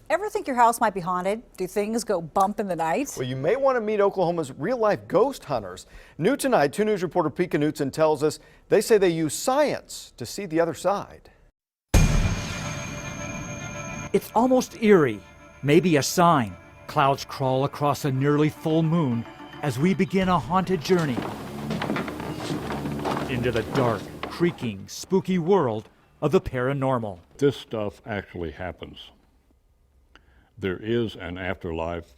Ever think your house might be haunted? Do things go bump in the night? Well, you may want to meet Oklahoma's real-life ghost hunters. New tonight, 2 News reporter Pete Knutson tells us they say they use science to see the other side. It's almost eerie, maybe a sign. Clouds crawl across a nearly full moon as we begin a haunted journey into the dark, creaking, spooky world of the paranormal. This stuff actually happens. There is an afterlife.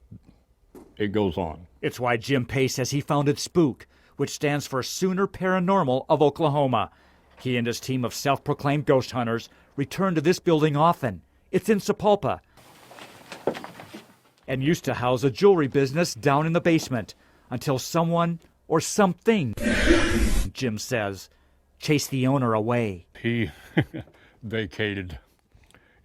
It goes on. It's why Jim Pace says he founded SPOOK, which stands for Sooner Paranormal of Oklahoma. He and his team of self-proclaimed ghost hunters return to this building often. It's in Sapulpa and used to house a jewelry business down in the basement until someone or something, Jim says, chased the owner away. He vacated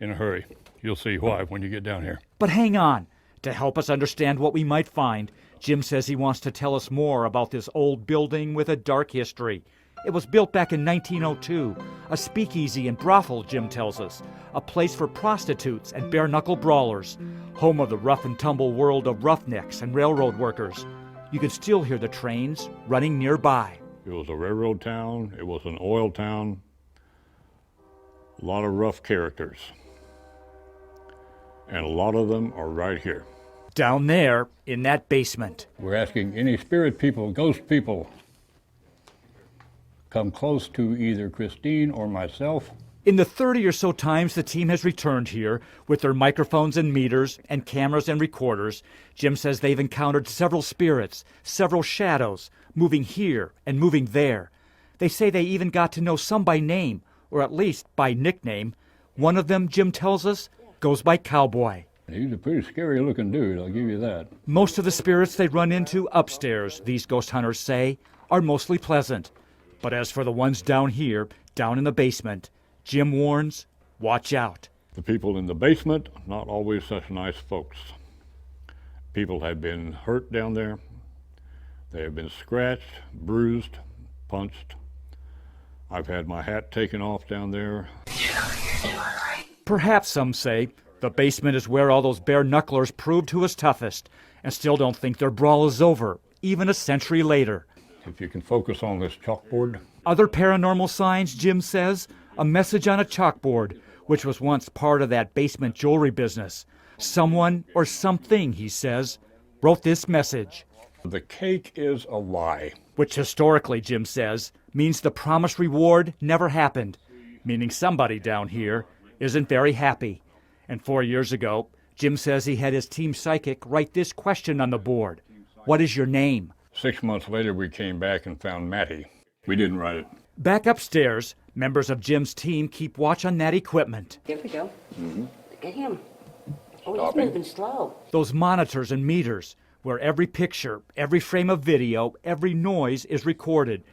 in a hurry. You'll see why when you get down here. But hang on. To help us understand what we might find, Jim says he wants to tell us more about this old building with a dark history. It was built back in 1902, a speakeasy and brothel, Jim tells us, a place for prostitutes and bare-knuckle brawlers, home of the rough-and-tumble world of roughnecks and railroad workers. You could still hear the trains running nearby. It was a railroad town. It was an oil town. A lot of rough characters. And a lot of them are right here. Down there in that basement. We're asking any spirit people, ghost people, come close to either Christine or myself. In the 30 or so times the team has returned here with their microphones and meters and cameras and recorders, Jim says they've encountered several spirits, several shadows, moving here and moving there. They say they even got to know some by name, or at least by nickname. One of them, Jim tells us, goes by Cowboy. He's a pretty scary looking dude, I'll give you that. Most of the spirits they run into upstairs, these ghost hunters say, are mostly pleasant. But as for the ones down here, down in the basement, Jim warns, watch out. The people in the basement, not always such nice folks. People have been hurt down there. They have been scratched, bruised, punched. I've had my hat taken off down there. Perhaps, some say, the basement is where all those bare-knucklers proved who was toughest and still don't think their brawl is over, even a century later. If you can focus on this chalkboard. Other paranormal signs, Jim says, a message on a chalkboard, which was once part of that basement jewelry business. Someone or something, he says, wrote this message. The cake is a lie. Which historically, Jim says, means the promised reward never happened, meaning somebody down here isn't very happy. And 4 years ago, Jim says he had his team psychic write this question on the board. What is your name? 6 months later, we came back and found Matty. We didn't write it. Back upstairs, members of Jim's team keep watch on that equipment. Here we go. Look at him. Oh, Stopping. he's moving slow. Those monitors and meters, where every picture, every frame of video, every noise is recorded.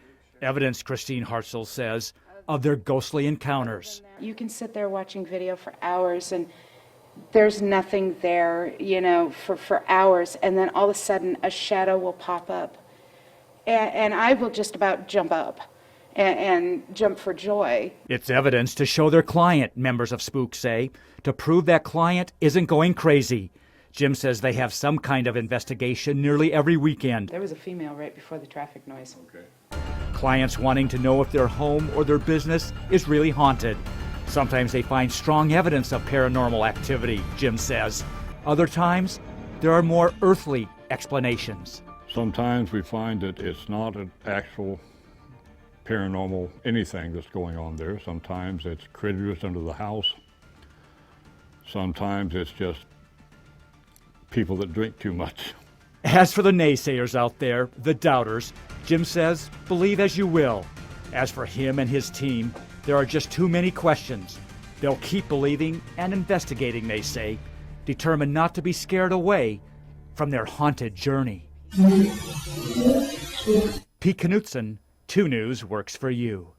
Evidence, Christine Hartzell says, of their ghostly encounters. You can sit there watching video for hours and there's nothing there, you know, for hours, and then all of a sudden a shadow will pop up. And I will just about jump up and jump for joy. It's evidence to show their client, members of SPOOK say, to prove that client isn't going crazy. Jim says they have some kind of investigation nearly every weekend. There was a female right before the traffic noise. Okay. Clients wanting to know if their home or their business is really haunted. Sometimes they find strong evidence of paranormal activity, Jim says. Other times, there are more earthly explanations. Sometimes we find that it's not an actual paranormal anything that's going on there. Sometimes it's critters under the house. Sometimes it's just people that drink too much. As for the naysayers out there, the doubters, Jim says, believe as you will. As for him and his team, there are just too many questions. They'll keep believing and investigating, they say, determined not to be scared away from their haunted journey. Pete Knutson, 2 News works for you.